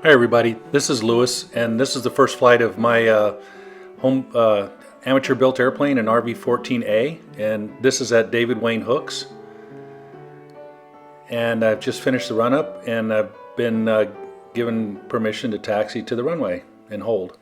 Hi everybody, this is Lewis, and this is the first flight of my home amateur built airplane, an RV14A, and this is at David Wayne Hooks. And I've just finished the run-up, and I've been given permission to taxi to the runway and hold.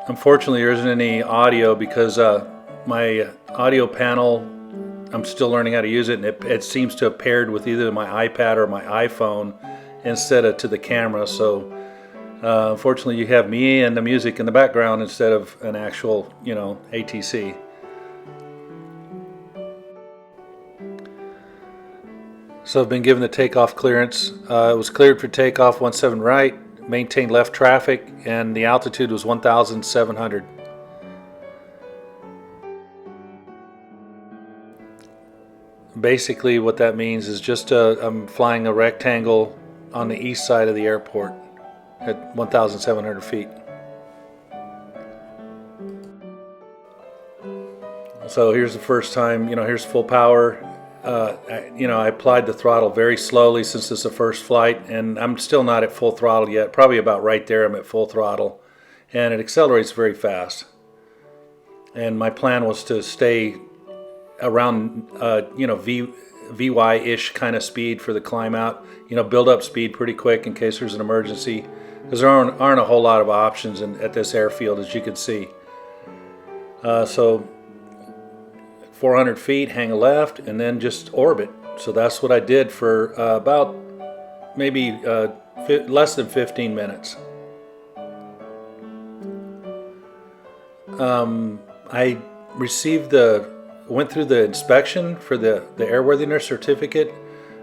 Unfortunately, there isn't any audio because my audio panel, I'm still learning how to use it, and it seems to have paired with either my iPad or my iPhone instead of to the camera. So unfortunately, you have me and the music in the background instead of an actual, ATC. So I've been given the takeoff clearance. It was cleared for takeoff 17 right, maintained left traffic, and the altitude was 1,700. Basically what that means is just I'm flying a rectangle on the east side of the airport at 1,700 feet. So here's the first time, here's full power. I applied the throttle very slowly since it's the first flight, and I'm still not at full throttle yet. Probably about right there I'm at full throttle, and it accelerates very fast. And my plan was to stay around VY-ish kind of speed for the climb out, build up speed pretty quick in case there's an emergency, because there aren't a whole lot of options at this airfield, as you can see. So 400 feet, hang a left, and then just orbit. So that's what I did for about maybe less than 15 minutes. I went through the inspection for the airworthiness certificate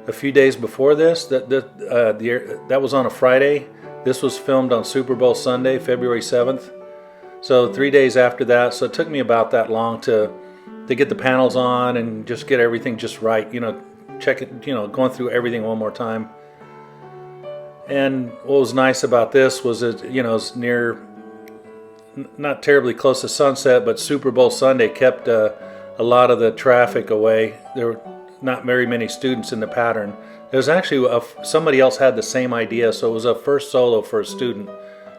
a few days before this. That was on a Friday. This was filmed on Super Bowl Sunday, February 7th. So 3 days after that. So it took me about that long to get the panels on and just get everything just right. Check it. Going through everything one more time. And what was nice about this was it was near, not terribly close to sunset, but Super Bowl Sunday kept a lot of the traffic away. There were not very many students in the pattern. There was actually somebody else had the same idea, so it was a first solo for a student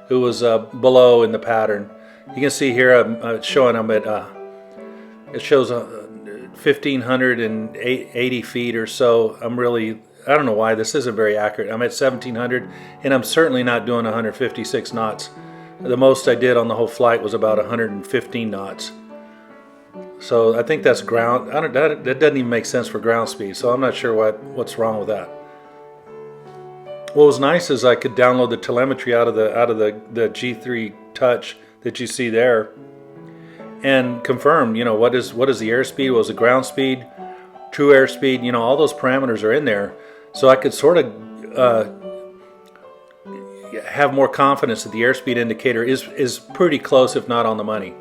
who was below in the pattern. You can see here I'm showing them at it shows 1,580 feet or so. I don't know why this isn't very accurate. I'm at 1,700, and I'm certainly not doing 156 knots. The most I did on the whole flight was about 115 knots. So I think that's ground. That doesn't even make sense for ground speed. So I'm not sure what's wrong with that. What was nice is I could download the telemetry out of the G3 Touch that you see there, and confirm. What is the airspeed? What was the ground speed? True airspeed. All those parameters are in there. So I could sort of have more confidence that the airspeed indicator is pretty close, if not on the money.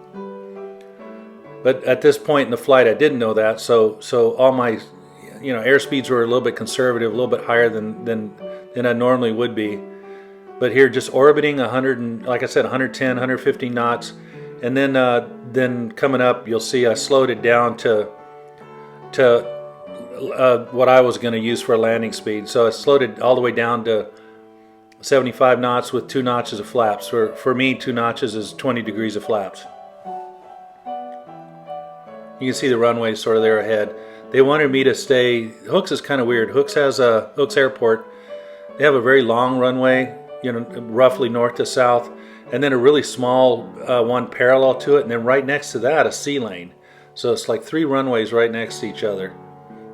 But at this point in the flight, I didn't know that, so all my, airspeeds were a little bit conservative, a little bit higher than I normally would be. But here, just orbiting 100, like I said, 110, 150 knots, and then coming up, you'll see I slowed it down to what I was going to use for a landing speed. So I slowed it all the way down to 75 knots with 2 notches of flaps. For me, 2 notches is 20 degrees of flaps. You can see the runway sort of there ahead. They wanted me to stay. Hooks is kind of weird. Hooks Airport. They have a very long runway, roughly north to south, and then a really small one parallel to it, and then right next to that a sea lane. So it's like 3 runways right next to each other.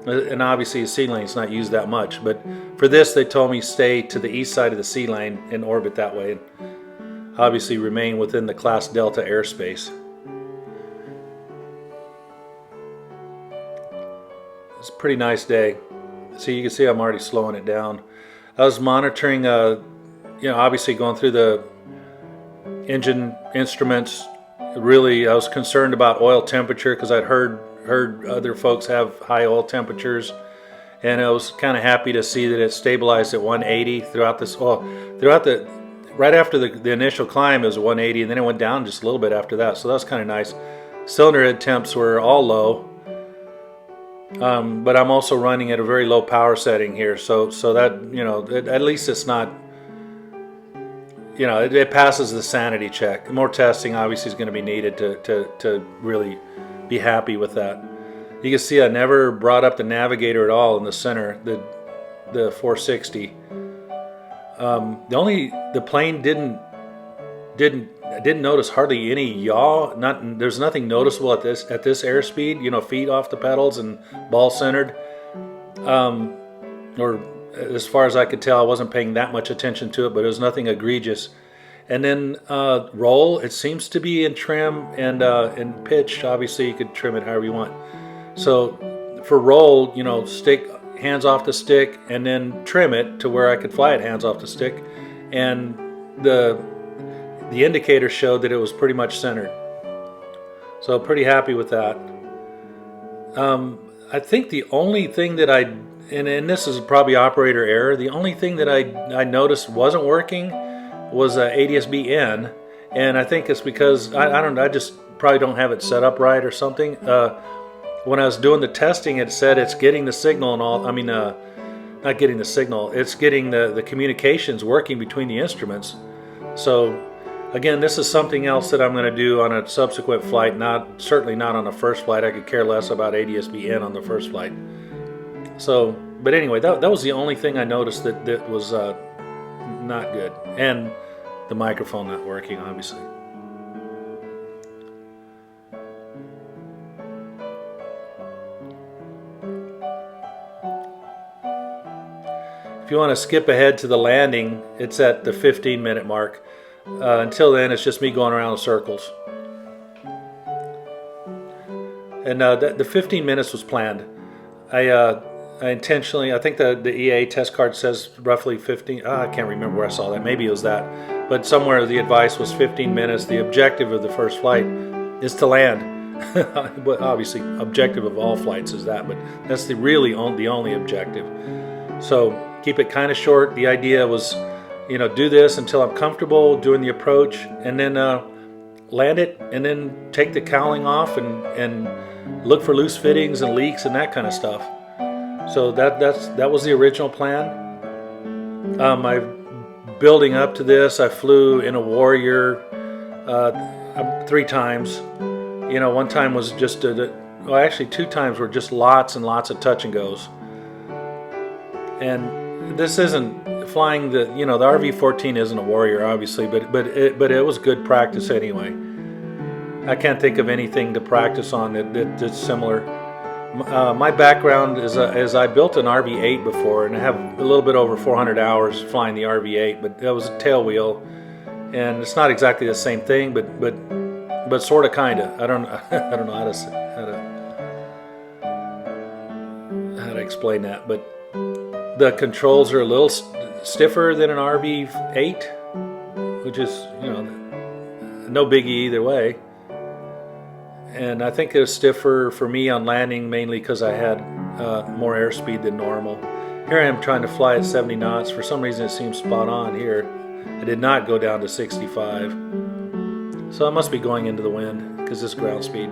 And obviously a sea lane is not used that much, but for this they told me stay to the east side of the sea lane and orbit that way, and obviously remain within the Class Delta airspace. It's a pretty nice day. So you can see I'm already slowing it down. I was monitoring, obviously going through the engine instruments. Really, I was concerned about oil temperature because I'd heard other folks have high oil temperatures, and I was kind of happy to see that it stabilized at 180 throughout this. Right after the initial climb, it was 180, and then it went down just a little bit after that. So that was kind of nice. Cylinder head temps were all low. But I'm also running at a very low power setting here, so that, you know, at least it's not, you know, it passes the sanity check. More testing obviously is going to be needed to really be happy with that. You can see I never brought up the navigator at all in the center, the 460. The plane didn't notice hardly any yaw. There's nothing noticeable at this airspeed. You know, feet off the pedals and ball centered. Or as far as I could tell, I wasn't paying that much attention to it, but it was nothing egregious. And then roll, it seems to be in trim, and pitch. Obviously, you could trim it however you want. So for roll, you know, stick hands off the stick, and then trim it to where I could fly it hands off the stick, and the indicator showed that it was pretty much centered. So pretty happy with that. I think the only thing that and this is probably operator error, the only thing that I noticed wasn't working was ADS-B-N, and I think it's because I just probably don't have it set up right or something. When I was doing the testing, it said it's getting the signal and all. I mean, not getting the signal. It's getting the communications working between the instruments. So again, this is something else that I'm going to do on a subsequent flight. Certainly not on the first flight. I could care less about ADS-B-N on the first flight. So, but anyway, that was the only thing I noticed that was not good, and the microphone not working, obviously. If you want to skip ahead to the landing, it's at the 15-minute mark. Until then, it's just me going around in circles. And the 15 minutes was planned. I intentionally, I think the EA test card says roughly 15. I can't remember where I saw that. Maybe it was that. But somewhere the advice was 15 minutes. The objective of the first flight is to land. But obviously, objective of all flights is that. But that's the only objective. So keep it kind of short. The idea was, you know, do this until I'm comfortable doing the approach, and then land it, and then take the cowling off and look for loose fittings and leaks and that kind of stuff. So that was the original plan. Building up to this, I flew in a Warrior 3 times. You know, one time was just actually 2 times were just lots and lots of touch and goes. And this isn't flying the RV14 isn't a Warrior, obviously, but it was good practice anyway. I can't think of anything to practice on that's similar. My background is I built an RV8 before, and I have a little bit over 400 hours flying the RV8, but that was a tail wheel, and it's not exactly the same thing, but sort of, kind of. I don't know how to explain that, but the controls are a little stiffer than an RV8, which is, you know, no biggie either way. And I think it was stiffer for me on landing, mainly because I had more airspeed than normal. Here I am trying to fly at 70 knots. For some reason it seems spot on here. I did not go down to 65. So I must be going into the wind because this ground speed.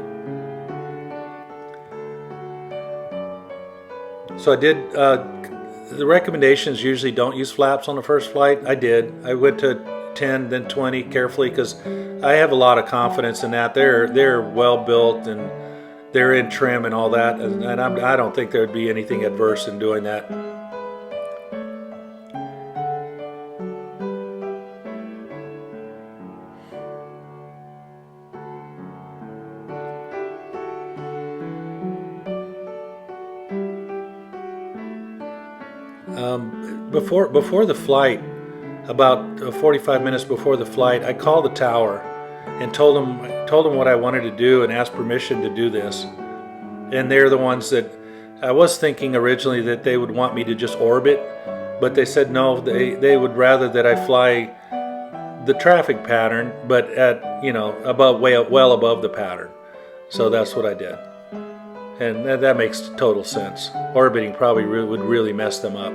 So I did, the recommendations usually don't use flaps on the first flight. I did. I went to 10, then 20 carefully because I have a lot of confidence in that. They're well built and they're in trim and all that, and I don't think there'd be anything adverse in doing that. Before the flight, about 45 minutes before the flight, I called the tower and told them what I wanted to do and asked permission to do this. And they're the ones that I was thinking originally that they would want me to just orbit, but they said no, they would rather that I fly the traffic pattern, but at, you know, well above the pattern. So that's what I did. And that makes total sense. Orbiting probably would really mess them up.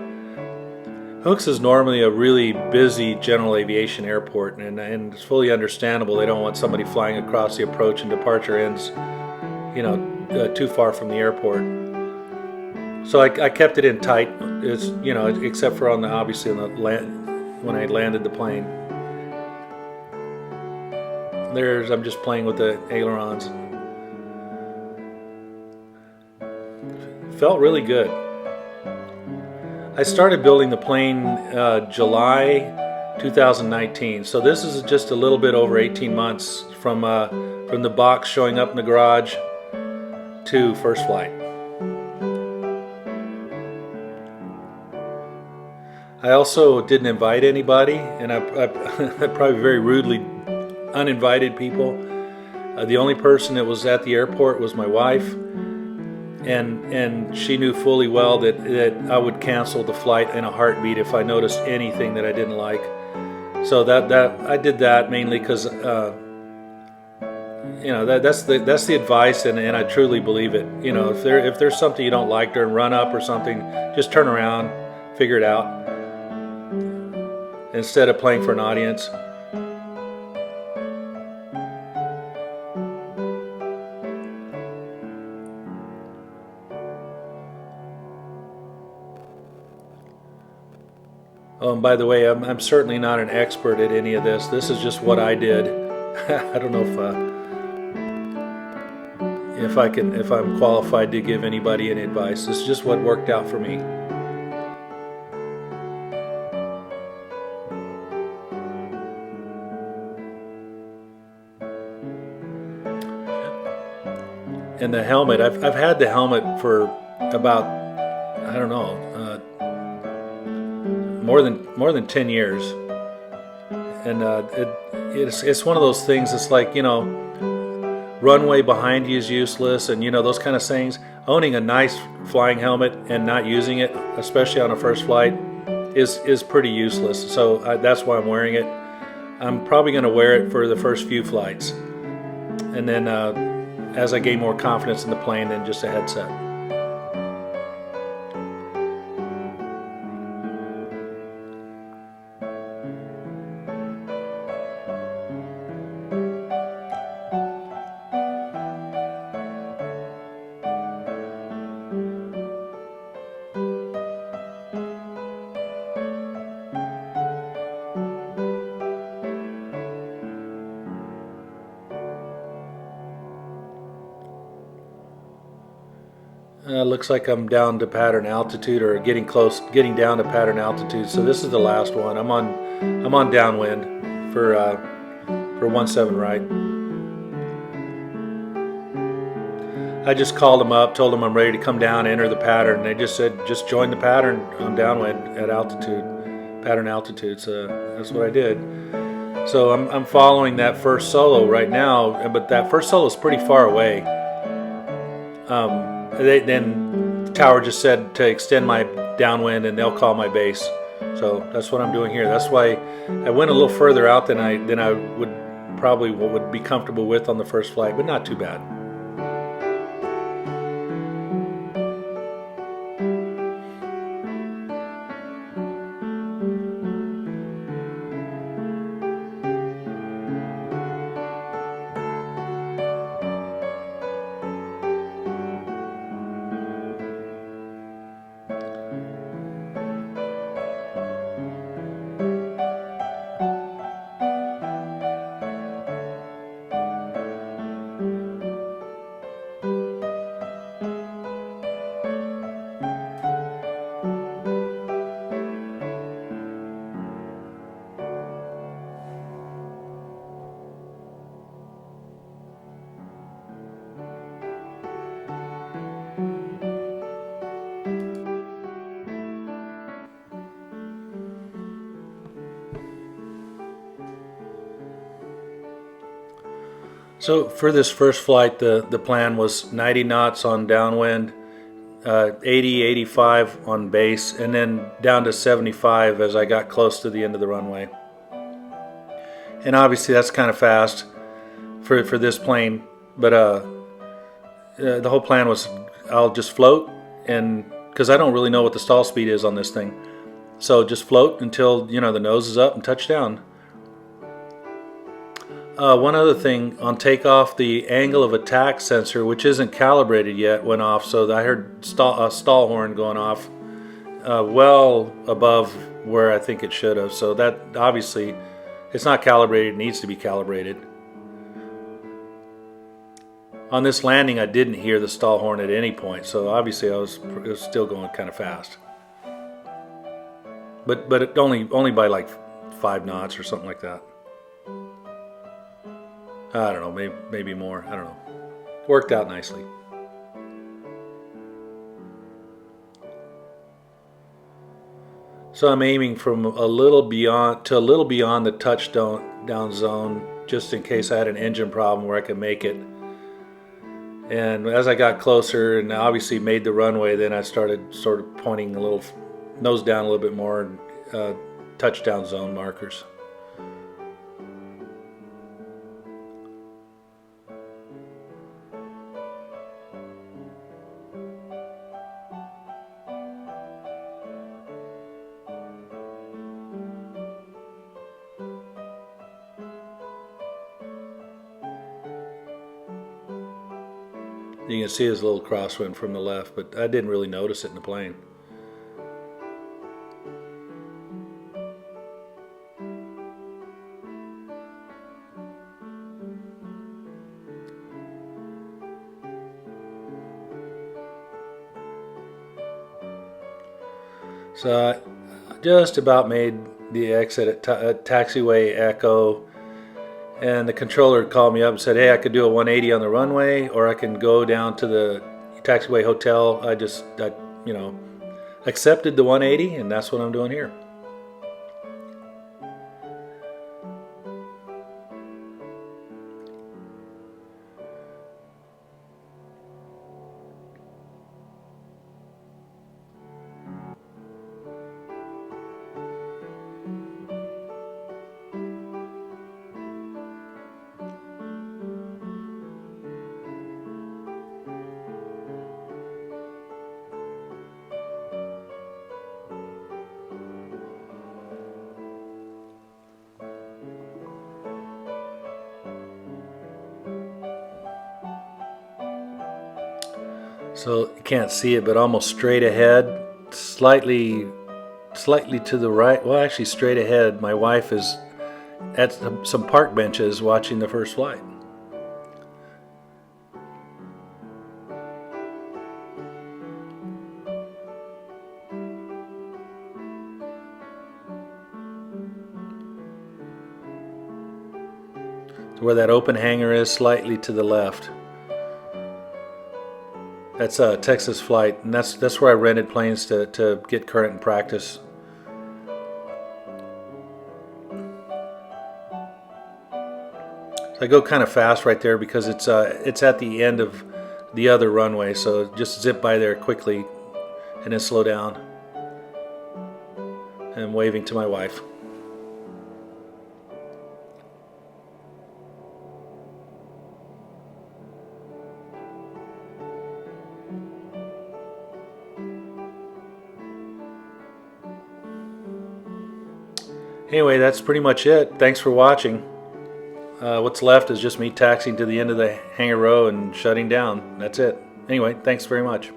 Hooks is normally a really busy general aviation airport, and it's fully understandable. They don't want somebody flying across the approach and departure ends, you know, too far from the airport. So I kept it in tight, except for obviously on the when I landed the plane. I'm just playing with the ailerons. Felt really good. I started building the plane July 2019, so this is just a little bit over 18 months from the box showing up in the garage to first flight. I also didn't invite anybody, and I probably very rudely uninvited people. The only person that was at the airport was my wife, and she knew fully well that I would cancel the flight in a heartbeat if I noticed anything that I didn't like. So that I did that mainly because that's the advice, and I truly believe it. If there's something you don't like during run up or something, just turn around, figure it out, instead of playing for an audience. Oh, and by the way, I'm certainly not an expert at any of this. This is just what I did. I don't know if I'm qualified to give anybody any advice. This is just what worked out for me. And the helmet, I've had the helmet for about, I don't know, more than 10 years, and it's one of those things. It's like, runway behind you is useless, and those kind of things. Owning a nice flying helmet and not using it, especially on a first flight, is pretty useless. So that's why I'm wearing it. I'm probably going to wear it for the first few flights, and then as I gain more confidence in the plane, then just a headset. Looks like I'm down to pattern altitude, or getting down to pattern altitude. So this is the last one. I'm on downwind for 17 right. I just called them up, told them I'm ready to come down, enter the pattern. They just said, just join the pattern on downwind at altitude, pattern altitude. So that's what I did. So I'm following that first solo right now, but that first solo is pretty far away. Then the tower just said to extend my downwind, and they'll call my base. So that's what I'm doing here. That's why I went a little further out than I would be comfortable with on the first flight, but not too bad. So for this first flight, the plan was 90 knots on downwind, 80, 85 on base, and then down to 75 as I got close to the end of the runway. And obviously that's kind of fast for this plane, but the whole plan was I'll just float, and because I don't really know what the stall speed is on this thing, so just float until the nose is up and touch down. One other thing, on takeoff, the angle of attack sensor, which isn't calibrated yet, went off. So I heard a stall horn going off well above where I think it should have. So that obviously, it's not calibrated, it needs to be calibrated. On this landing, I didn't hear the stall horn at any point, so obviously it was still going kind of fast. But it only by like 5 knots or something like that. I don't know, maybe more. I don't know. Worked out nicely. So I'm aiming from a little beyond the touchdown zone, just in case I had an engine problem where I could make it. And as I got closer and obviously made the runway, then I started sort of pointing a little nose down a little bit more, touchdown zone markers. You can see his little crosswind from the left, but I didn't really notice it in the plane. So I just about made the exit at taxiway Echo, and the controller called me up and said, hey, I could do a 180 on the runway, or I can go down to the taxiway hotel. I accepted the 180, and that's what I'm doing here. So you can't see it, but almost straight ahead, slightly to the right. Well, actually straight ahead. My wife is at some park benches watching the first flight. So where that open hangar is, slightly to the left. That's a Texas flight, and that's where I rented planes to get current and practice. So I go kind of fast right there because it's at the end of the other runway, so just zip by there quickly and then slow down. And I'm waving to my wife. Anyway, that's pretty much it. Thanks for watching. What's left is just me taxiing to the end of the hangar row and shutting down. That's it. Anyway, thanks very much.